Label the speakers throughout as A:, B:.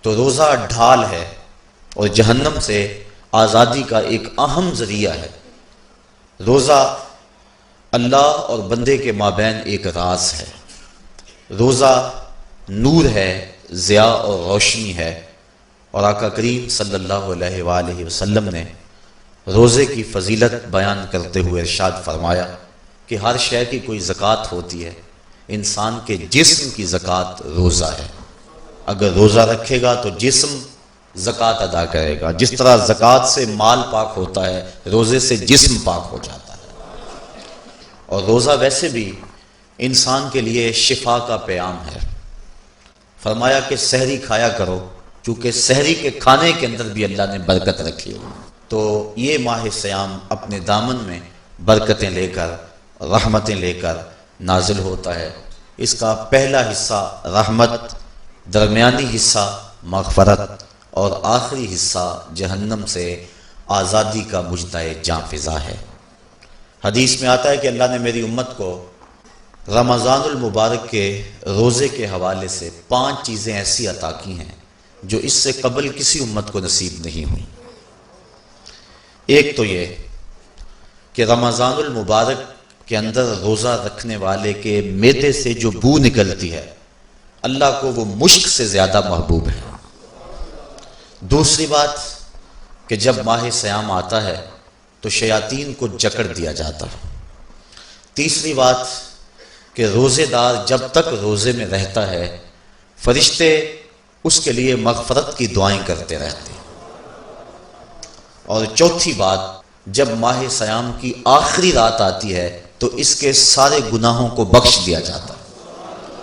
A: تو روزہ ڈھال ہے اور جہنم سے آزادی کا ایک اہم ذریعہ ہے۔ روزہ اللہ اور بندے کے مابین ایک راز ہے۔ روزہ نور ہے، ضیاء اور روشنی ہے، اور آقا کریم صلی اللہ علیہ وآلہ وسلم نے روزے کی فضیلت بیان کرتے ہوئے ارشاد فرمایا کہ ہر شے کی کوئی زکوٰۃ ہوتی ہے، انسان کے جسم کی زکوٰۃ روزہ ہے۔ اگر روزہ رکھے گا تو جسم زکوٰۃ ادا کرے گا، جس طرح زکوٰۃ سے مال پاک ہوتا ہے، روزے سے جسم پاک ہو جاتا ہے۔ اور روزہ ویسے بھی انسان کے لیے شفا کا پیام ہے۔ فرمایا کہ سحری کھایا کرو، چونکہ سحری کے کھانے کے اندر بھی اللہ نے برکت رکھی ہے۔ تو یہ ماہ سیام اپنے دامن میں برکتیں لے کر، رحمتیں لے کر نازل ہوتا ہے۔ اس کا پہلا حصہ رحمت، درمیانی حصہ مغفرت، اور آخری حصہ جہنم سے آزادی کا مجدہ جاں فضا ہے۔ حدیث میں آتا ہے کہ اللہ نے میری امت کو رمضان المبارک کے روزے کے حوالے سے 5 چیزیں ایسی عطا کی ہیں جو اس سے قبل کسی امت کو نصیب نہیں ہوئی۔ ایک تو یہ کہ رمضان المبارک کے اندر روزہ رکھنے والے کے معدے سے جو بو نکلتی ہے، اللہ کو وہ مشک سے زیادہ محبوب ہے۔ دوسری بات کہ جب ماہ سیام آتا ہے تو شیاطین کو جکڑ دیا جاتا ہے۔ تیسری بات کہ روزے دار جب تک روزے میں رہتا ہے، فرشتے اس کے لیے مغفرت کی دعائیں کرتے رہتے ہیں۔ اور چوتھی بات، جب ماہ سیام کی آخری رات آتی ہے تو اس کے سارے گناہوں کو بخش دیا جاتا ہے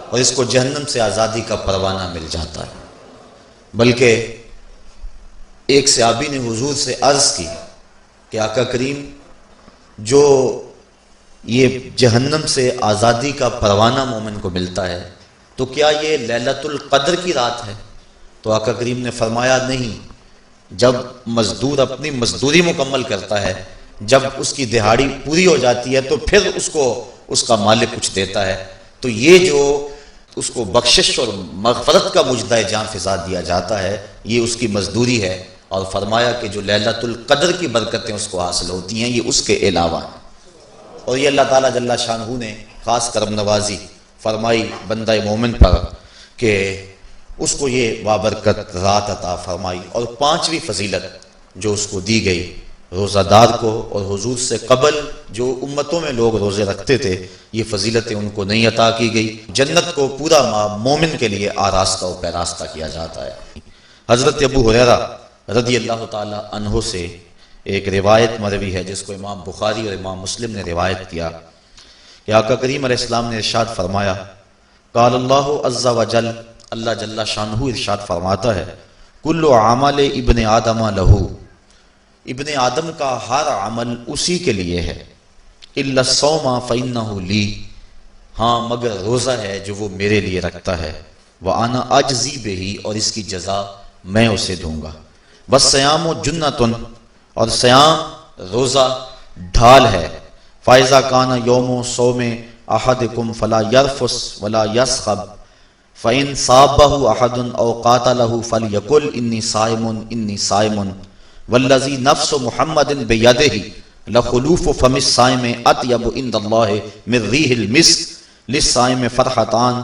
A: اور اس کو جہنم سے آزادی کا پروانہ مل جاتا ہے۔ بلکہ ایک صحابی نے حضور سے عرض کی کہ آقا کریم، جو یہ جہنم سے آزادی کا پروانہ مومن کو ملتا ہے تو کیا یہ لیلۃ القدر کی رات ہے؟ تو آقا کریم نے فرمایا نہیں، جب مزدور اپنی مزدوری مکمل کرتا ہے، جب اس کی دہاڑی پوری ہو جاتی ہے تو پھر اس کو اس کا مالک کچھ دیتا ہے، تو یہ جو اس کو بخشش اور مغفرت کا مجدہ جاں فضا دیا جاتا ہے، یہ اس کی مزدوری ہے۔ اور فرمایا کہ جو لیلۃ القدر کی برکتیں اس کو حاصل ہوتی ہیں، یہ اس کے علاوہ ہیں۔ اور یہ اللہ تعالیٰ جل شانہ نے خاص کرم نوازی فرمائی بندہ مومن پر کہ اس کو یہ بابرکت رات عطا فرمائی۔ اور 5ویں فضیلت جو اس کو دی گئی روزہ دار کو، اور حضور سے قبل جو امتوں میں لوگ روزے رکھتے تھے، یہ فضیلتیں ان کو نہیں عطا کی گئی۔ جنت کو پورا مومن کے لیے آراستہ و پیراستہ کیا جاتا ہے۔ حضرت ابو ہریرہ رضی اللہ تعالی عنہ سے ایک روایت مروی ہے جس کو امام بخاری اور امام مسلم نے روایت کیا کہ آقا کریم علیہ السلام نے ارشاد فرمایا، قال اللہ عز وجل، اللہ جل شانہ ارشاد فرماتا ہے، کل عمل ابن آدم لہو، ابن آدم کا ہر عمل اسی کے لیے ہے، الا الصوم فانہ لی، ہاں مگر روزہ ہے جو وہ میرے لیے رکھتا ہے، وانا اجزی بہ، اور اس کی جزا میں اسے دوں گا، والصیام جنۃ، اور سیام روزہ ڈھال ہے، فائزہ کان یوم صوم احدکم فلا یرفس ولا یسخب فإن صابہ احد او قاتلہ فلیقل انی صائم انی صائم والذی نفس محمد بیدہ لخلوف فم الصائم اطیب عند اللہ من ریح المسک للصائم فرحتان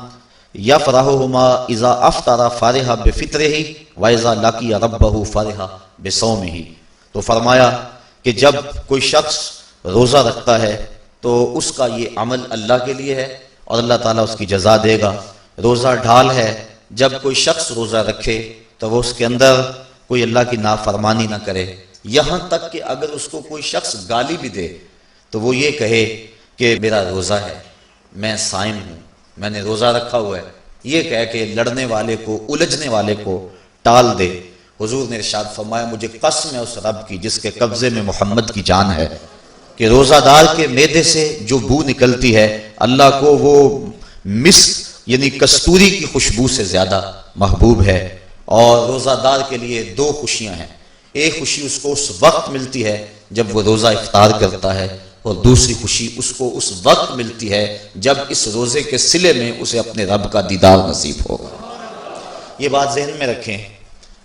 A: یفرحہما اذا افطر فرح بفطرہ واذا لقی ربہ فرح بصومہ۔ تو فرمایا کہ جب کوئی شخص روزہ رکھتا ہے تو اس کا یہ عمل اللہ کے لیے ہے اور اللہ تعالیٰ اس کی جزا دے گا۔ روزہ ڈھال ہے، جب کوئی شخص روزہ رکھے تو وہ اس کے اندر کوئی اللہ کی نافرمانی نہ کرے، یہاں تک کہ اگر اس کو کوئی شخص گالی بھی دے تو وہ یہ کہے کہ میرا روزہ ہے، میں صائم ہوں، میں نے روزہ رکھا ہوا ہے، یہ کہہ کے لڑنے والے کو، الجھنے والے کو ٹال دے۔ حضور نے ارشاد فرمایا، مجھے قسم ہے اس رب کی جس کے قبضے میں محمد کی جان ہے، کہ روزہ دار کے معدے سے جو بو نکلتی ہے اللہ کو وہ مسک یعنی کستوری کی خوشبو سے زیادہ محبوب ہے۔ اور روزہ دار کے لیے 2 خوشیاں ہیں، ایک خوشی اس کو اس وقت ملتی ہے جب وہ روزہ افطار کرتا ہے، اور دوسری خوشی اس کو اس وقت ملتی ہے جب اس روزے کے صلے میں اسے اپنے رب کا دیدار نصیب ہوگا۔ یہ بات ذہن میں رکھیں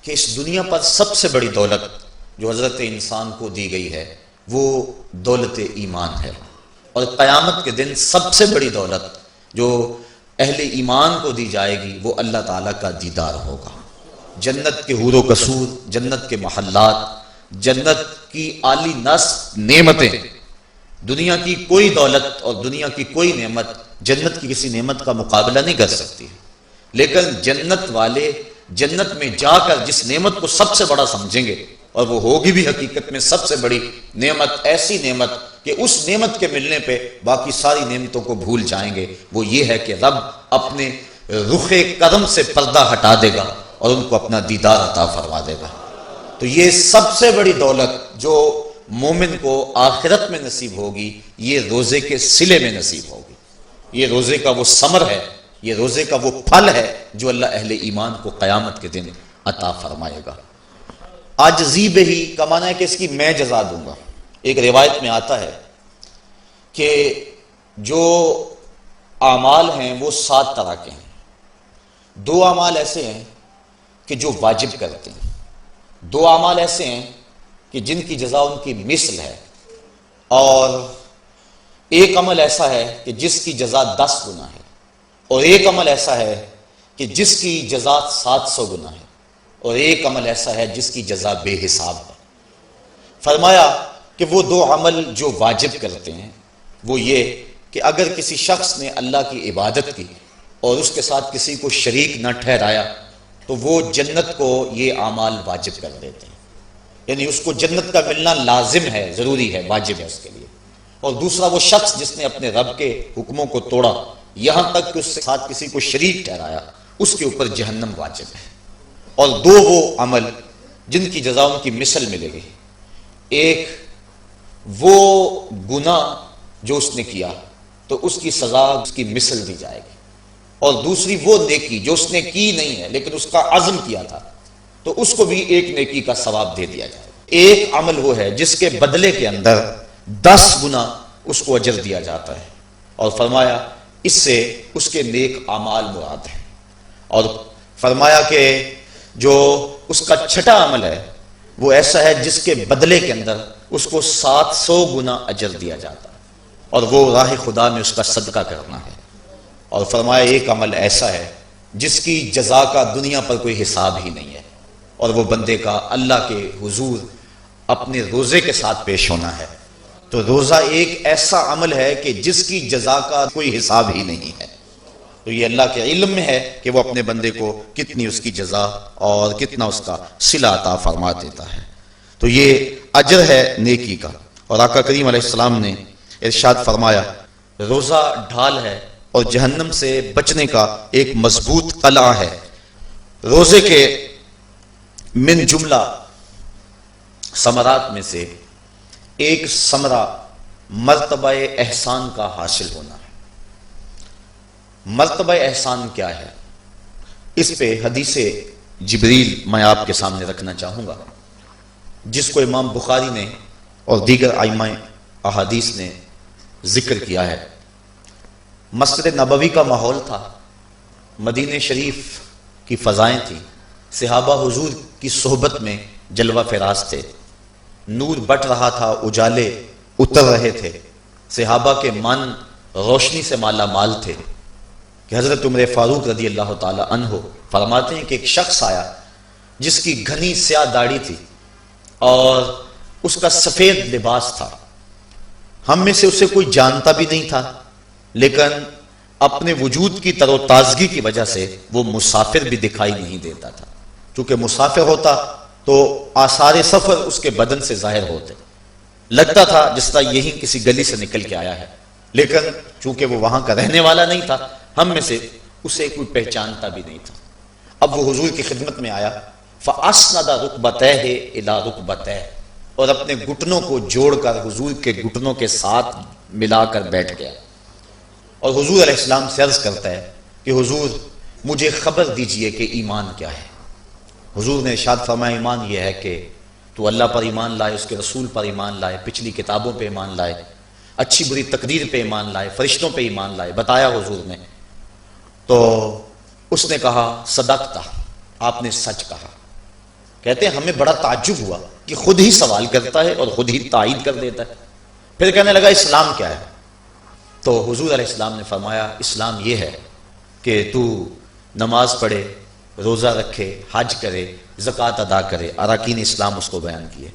A: کہ اس دنیا پر سب سے بڑی دولت جو حضرت انسان کو دی گئی ہے وہ دولت ایمان ہے، اور قیامت کے دن سب سے بڑی دولت جو اہل ایمان کو دی جائے گی وہ اللہ تعالیٰ کا دیدار ہوگا۔ جنت کے حور و قصور، جنت کے محلات، جنت کی اعلی نصب نعمتیں، دنیا کی کوئی دولت اور دنیا کی کوئی نعمت جنت کی کسی نعمت کا مقابلہ نہیں کر سکتی، لیکن جنت والے جنت میں جا کر جس نعمت کو سب سے بڑا سمجھیں گے، اور وہ ہوگی بھی حقیقت میں سب سے بڑی نعمت، ایسی نعمت کہ اس نعمت کے ملنے پہ باقی ساری نعمتوں کو بھول جائیں گے، وہ یہ ہے کہ رب اپنے رخ کرم سے پردہ ہٹا دے گا اور ان کو اپنا دیدار عطا فرما دے گا۔ تو یہ سب سے بڑی دولت جو مومن کو آخرت میں نصیب ہوگی، یہ روزے کے صلے میں نصیب ہوگی۔ یہ روزے کا وہ ثمر ہے، یہ روزے کا وہ پھل ہے جو اللہ اہل ایمان کو قیامت کے دن عطا فرمائے گا۔ عاجزی بہی کا معنی ہے کہ اس کی میں جزا دوں گا۔ ایک روایت میں آتا ہے کہ جو اعمال ہیں وہ 7 طرح کے ہیں۔ 2 اعمال ایسے ہیں کہ جو واجب کرتے ہیں، 2 اعمال ایسے ہیں کہ جن کی جزا ان کی مثل ہے، اور ایک عمل ایسا ہے کہ جس کی جزا 10 گنا ہے، اور ایک عمل ایسا ہے کہ جس کی جزا 700 گنا ہے، اور ایک عمل ایسا ہے جس کی جزا بے حساب ہے۔ فرمایا کہ وہ 2 عمل جو واجب کرتے ہیں وہ یہ کہ اگر کسی شخص نے اللہ کی عبادت کی اور اس کے ساتھ کسی کو شریک نہ ٹھہرایا تو وہ جنت کو یہ اعمال واجب کر دیتے ہیں، یعنی اس کو جنت کا ملنا لازم ہے، ضروری ہے، واجب ہے اس کے لیے۔ اور دوسرا وہ شخص جس نے اپنے رب کے حکموں کو توڑا یہاں تک کہ اس کے ساتھ کسی کو شریک ٹھہرایا، اس کے اوپر جہنم واجب ہے۔ اور 2 وہ عمل جن کی جزا ان کی مثل ملے گی، ایک وہ گناہ جو اس نے کیا تو اس کی سزا اس کی مثل دی جائے گی، اور دوسری وہ نیکی جو اس نے کی نہیں ہے لیکن اس کا عزم کیا تھا تو اس کو بھی ایک نیکی کا ثواب دے دیا جائے۔ ایک عمل وہ ہے جس کے بدلے کے اندر 10 گنا اس کو اجر دیا جاتا ہے، اور فرمایا اس سے اس کے نیک اعمال مراد ہیں، اور فرمایا کہ جو اس کا چھٹا عمل ہے وہ ایسا ہے جس کے بدلے کے اندر اس کو 700 گنا اجر دیا جاتا ہے، اور وہ راہ خدا میں اس کا صدقہ کرنا ہے۔ اور فرمایا ایک عمل ایسا ہے جس کی جزا کا دنیا پر کوئی حساب ہی نہیں ہے، اور وہ بندے کا اللہ کے حضور اپنے روزے کے ساتھ پیش ہونا ہے۔ تو روزہ ایک ایسا عمل ہے کہ جس کی جزا کا کوئی حساب ہی نہیں ہے، تو یہ اللہ کے علم میں ہے کہ وہ اپنے بندے کو کتنی اس کی جزا اور کتنا اس کا صلہ عطا فرما دیتا ہے۔ تو یہ اجر ہے نیکی کا۔ اور آقا کریم علیہ السلام نے ارشاد فرمایا روزہ ڈھال ہے اور جہنم سے بچنے کا ایک مضبوط قلعہ ہے۔ روزے کے من جملہ ثمرات میں سے ایک ثمرہ مرتبہ احسان کا حاصل ہونا ہے۔ مرتبہ احسان کیا ہے؟ اس پہ حدیث جبریل میں آپ کے سامنے رکھنا چاہوں گا، جس کو امام بخاری نے اور دیگر ائمہ احادیث نے ذکر کیا ہے۔ مسجد نبوی کا ماحول تھا، مدینہ شریف کی فضائیں تھیں، صحابہ حضور کی صحبت میں جلوہ فراز تھے، نور بٹ رہا تھا، اجالے اتر رہے تھے، صحابہ کے من روشنی سے مالا مال تھے کہ حضرت عمر فاروق رضی اللہ تعالی عنہ فرماتے ہیں کہ ایک شخص آیا جس کی گھنی سیاہ داڑھی تھی اور اس کا سفید لباس تھا۔ ہم میں سے اسے کوئی جانتا بھی نہیں تھا، لیکن اپنے وجود کی تر و تازگی کی وجہ سے وہ مسافر بھی دکھائی نہیں دیتا تھا، چونکہ مسافر ہوتا تو آثار سفر اس کے بدن سے ظاہر ہوتے، لگتا تھا جس طرح یہی کسی گلی سے نکل کے آیا ہے، لیکن چونکہ وہ وہاں کا رہنے والا نہیں تھا، ہم میں سے اسے کوئی پہچانتا بھی نہیں تھا۔ اب وہ حضور کی خدمت میں آیا، فَأَسْنَدَ رُكْبَتَيْهِ إِلَىٰ رُكْبَتَيْهِ، اور اپنے گھٹنوں کو جوڑ کر حضور کے گھٹنوں کے ساتھ ملا کر بیٹھ گیا، اور حضور علیہ السلام سے عرض کرتا ہے کہ حضور مجھے خبر دیجئے کہ ایمان کیا ہے۔ حضور نے ارشاد فرمایا ایمان یہ ہے کہ تو اللہ پر ایمان لائے، اس کے رسول پر ایمان لائے، پچھلی کتابوں پہ ایمان لائے، اچھی بری تقدیر پہ ایمان لائے، فرشتوں پہ ایمان لائے۔ بتایا حضور نے، تو اس نے کہا صدقتا، آپ نے سچ کہا۔ کہتے ہیں ہمیں بڑا تعجب ہوا کہ خود ہی سوال کرتا ہے اور خود ہی تائید کر دیتا ہے. پھر کہنے لگا اسلام کیا ہے؟ تو حضور علیہ السلام نے فرمایا اسلام یہ ہے کہ تو نماز پڑھے، روزہ رکھے، حج کرے، زکوٰۃ ادا کرے. اراکین اسلام اس کو بیان کیے.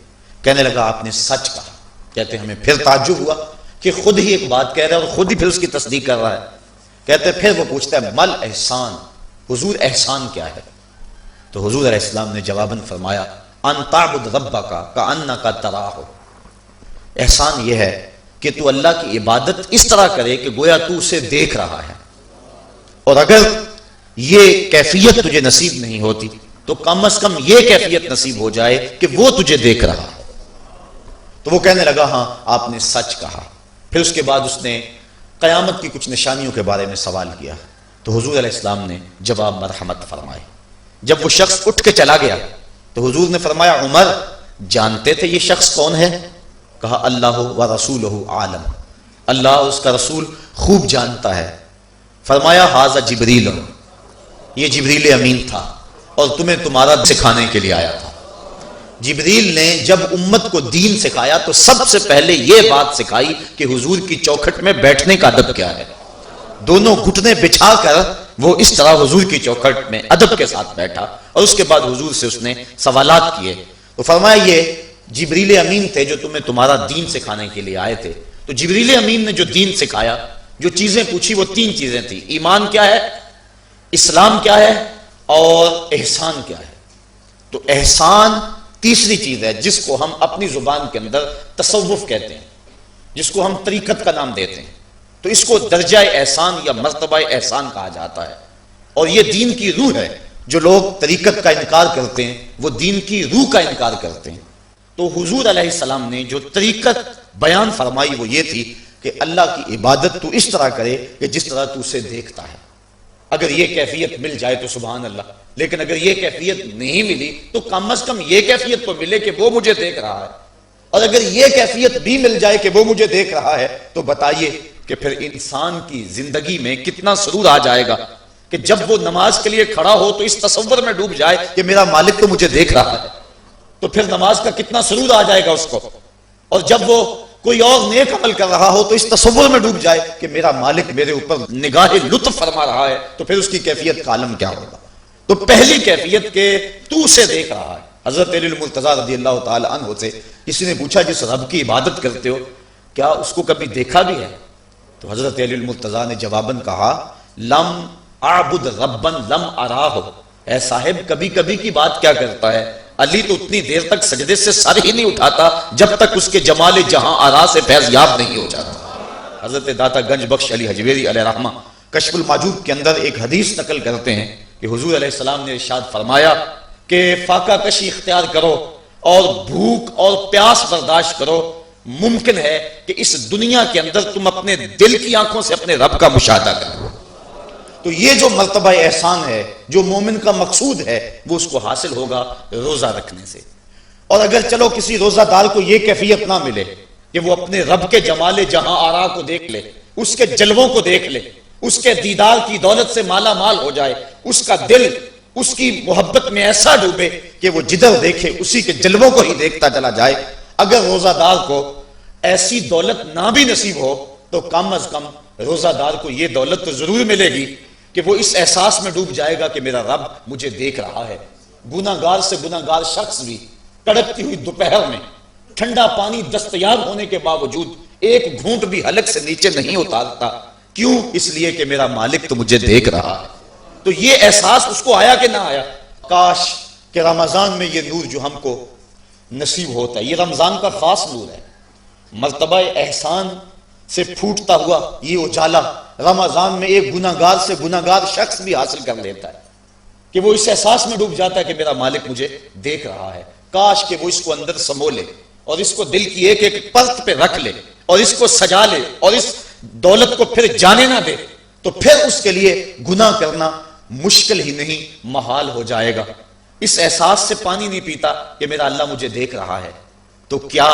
A: کہنے لگا آپ نے سچ کہا. کہتے ہیں ہمیں پھر تعجب ہوا کہ خود ہی ایک بات کہہ رہا ہے اور خود ہی پھر اس کی تصدیق کر رہا ہے. کہتے ہیں پھر وہ پوچھتا ہے مل احسان، حضور احسان کیا ہے؟ تو حضور علیہ السلام نے جواباً فرمایا ان تعبد ربک کأنک تراہ. احسان یہ ہے کہ تو اللہ کی عبادت اس طرح کرے کہ گویا تو اسے دیکھ رہا ہے. اور اگر یہ کیفیت تجھے نصیب نہیں ہوتی تو کم از کم یہ کیفیت نصیب ہو جائے کہ وہ تجھے دیکھ رہا ہے. تو وہ کہنے لگا ہاں آپ نے سچ کہا. پھر اس کے بعد اس نے قیامت کی کچھ نشانیوں کے بارے میں سوال کیا. تو حضور علیہ السلام نے جواب مرحمت فرمائے. جب وہ شخص اٹھ کے چلا گیا تو حضور نے فرمایا عمر جانتے تھے یہ شخص کون ہے؟ کہا اللہ و رسولہ عالم، اللہ اس کا رسول خوب جانتا ہے. فرمایا ھذا جبریل، یہ جبریل امین تھا اور تمہیں تمہارا سکھانے کے لیے آیا تھا. جبریل نے جب امت کو دین سکھایا تو سب سے پہلے یہ بات سکھائی کہ حضور کی چوکھٹ میں بیٹھنے کا ادب کیا ہے. دونوں گھٹنے بچھا کر وہ اس طرح حضور کی چوکھٹ میں ادب کے ساتھ بیٹھا اور اس کے بعد حضور سے اس نے سوالات کیے. تو فرمایا یہ جبریل امین تھے جو تمہیں تمہارا دین سکھانے کے لیے آئے تھے. تو جبریل امین نے جو دین سکھایا، جو چیزیں پوچھی وہ 3 چیزیں تھیں. ایمان کیا ہے، اسلام کیا ہے اور احسان کیا ہے. تو احسان تیسری چیز ہے جس کو ہم اپنی زبان کے اندر تصوف کہتے ہیں، جس کو ہم طریقت کا نام دیتے ہیں. تو اس کو درجہ احسان یا مرتبہ احسان کہا جاتا ہے. اور یہ دین کی روح ہے. جو لوگ طریقت کا انکار کرتے ہیں وہ دین کی روح کا انکار کرتے ہیں. تو حضور علیہ السلام نے جو طریقت بیان فرمائی وہ یہ تھی کہ اللہ کی عبادت تو اس طرح کرے کہ جس طرح تو اسے دیکھتا ہے. اگر یہ کیفیت مل جائے تو سبحان اللہ، لیکن اگر یہ کیفیت نہیں ملی تو کم از کم یہ کیفیت تو ملے کہ وہ مجھے دیکھ رہا ہے. اور اگر یہ کیفیت بھی مل جائے کہ وہ مجھے دیکھ رہا ہے تو بتائیے کہ پھر انسان کی زندگی میں کتنا سرور آ جائے گا کہ جب وہ نماز کے لیے کھڑا ہو تو اس تصور میں ڈوب جائے کہ میرا مالک تو مجھے دیکھ رہا ہے. تو پھر نماز کا کتنا سرور آ جائے گا اس کو. اور جب وہ کوئی اور نیک عمل کر رہا ہو تو اس تصور میں ڈوب جائے کہ میرا مالک میرے اوپر نگاہ لطف فرما رہا ہے. تو پھر اس کی کیفیت کا عالم کیا ہوگا. تو پہلی کیفیت کہ تو اسے دیکھ رہا ہے. حضرت علی المرتضیٰ رضی اللہ تعالی عنہ سے کسی نے پوچھا جس رب کی عبادت کرتے ہو کیا اس کو کبھی دیکھا بھی ہے؟ تو حضرت علی المرتضیٰ نے جواباً کہا لم اعبد ربا لم اراہ. اے صاحب کبھی کبھی کی بات کیا کرتا ہے. علی تو اتنی دیر تک سجدے سے سر ہی نہیں اٹھاتا جب تک اس کے جمال جہاں آرا سے فیض یاب نہیں ہو جاتا. حضرت داتا گنج بخش علی حجویری علیہ رحمہ کشف المعجوب کے اندر ایک حدیث نقل کرتے ہیں کہ حضور علیہ السلام نے ارشاد فرمایا کہ فاقہ کشی اختیار کرو اور بھوک اور پیاس برداشت کرو. ممکن ہے کہ اس دنیا کے اندر تم اپنے دل کی آنکھوں سے اپنے رب کا مشاہدہ کرو. تو یہ جو مرتبہ احسان ہے جو مومن کا مقصود ہے وہ اس کو حاصل ہوگا روزہ رکھنے سے. اور اگر چلو کسی روزہ دار کو یہ کیفیت نہ ملے کہ وہ اپنے رب کے جمال جہاں آرا کو دیکھ لے، اس کے جلووں کو دیکھ لے، اس کے دیدار کی دولت سے مالا مال ہو جائے، اس کا دل اس کی محبت میں ایسا ڈوبے کہ وہ جدھر دیکھے اسی کے جلووں کو ہی دیکھتا چلا جائے. اگر روزہ دار کو ایسی دولت نہ بھی نصیب ہو تو کم از کم روزہ دار کو یہ دولت تو ضرور ملے گی کہ وہ اس احساس میں ڈوب جائے گا کہ میرا رب مجھے دیکھ رہا ہے. گناہگار سے گناہگار شخص بھی کڑکتی ہوئی دوپہر میں ٹھنڈا پانی دستیاب ہونے کے باوجود ایک گھونٹ بھی حلق سے نیچے نہیں اتارتا. کیوں؟ اس لیے کہ میرا مالک تو مجھے دیکھ رہا ہے. تو یہ احساس اس کو آیا کہ نہ آیا؟ کاش کہ رمضان میں یہ نور جو ہم کو نصیب ہوتا ہے، یہ رمضان کا خاص نور ہے. مرتبہ احسان سے پھوٹتا ہوا یہ اجالا رمضان میں ایک گناہگار سے گناہگار شخص بھی حاصل کر لیتا ہے کہ وہ اس احساس میں ڈوب جاتا ہے کہ میرا مالک مجھے دیکھ رہا ہے. کاش کہ وہ اس کو اندر سمو لے اور اس کو دل کی ایک ایک پرت پہ رکھ لے اور اس کو سجا لے اور اس دولت کو پھر جانے نہ دے. تو پھر اس کے لیے گناہ کرنا مشکل ہی نہیں محال ہو جائے گا. اس احساس سے پانی نہیں پیتا کہ میرا اللہ مجھے دیکھ رہا ہے. تو کیا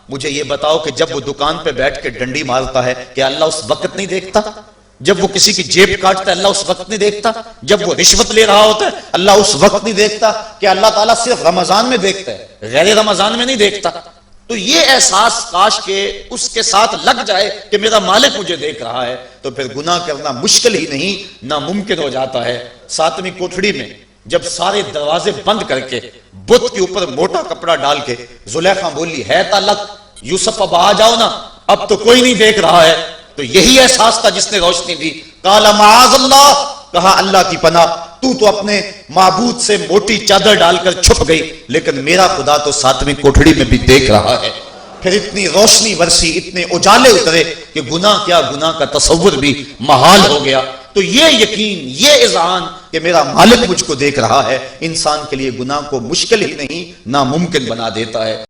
A: مجھے یہ بتاؤ کہ جب وہ دکان پہ بیٹھ کے ڈنڈی مارتا ہے کہ اللہ اس وقت نہیں دیکھتا؟ جب وہ کسی کی جیب کاٹتا ہے اللہ اس وقت نہیں دیکھتا؟ جب وہ رشوت لے رہا ہوتا ہے اللہ اس وقت نہیں دیکھتا؟ کہ اللہ تعالیٰ صرف رمضان میں دیکھتا ہے، غیر رمضان میں نہیں دیکھتا؟ تو یہ احساس کاش کہ اس کے ساتھ لگ جائے کہ میرا مالک مجھے دیکھ رہا ہے، تو پھر گناہ کرنا مشکل ہی نہیں ناممکن ہو جاتا ہے۔ 7ویں کوٹھڑی میں جب سارے دروازے بند کر کے بت کے اوپر موٹا کپڑا ڈال کے زلیخا بولی ہے تالک یوسف اب آ جاؤ نا، اب تو کوئی نہیں دیکھ رہا ہے، تو یہی احساس تھا جس نے روشنی دی۔ قال معاذ اللہ، کہا اللہ کی پناہ، تو اپنے معبود سے موٹی چادر ڈال کر چھپ گئی، لیکن میرا خدا تو 7ویں کوٹھڑی میں بھی دیکھ رہا ہے۔ پھر اتنی روشنی برسی، اتنے اجالے اترے کہ گناہ کیا، گناہ کا تصور بھی محال ہو گیا۔ تو یہ یقین، یہ اذعان کہ میرا مالک مجھ کو دیکھ رہا ہے، انسان کے لیے گناہ کو مشکل ہی نہیں ناممکن بنا دیتا ہے۔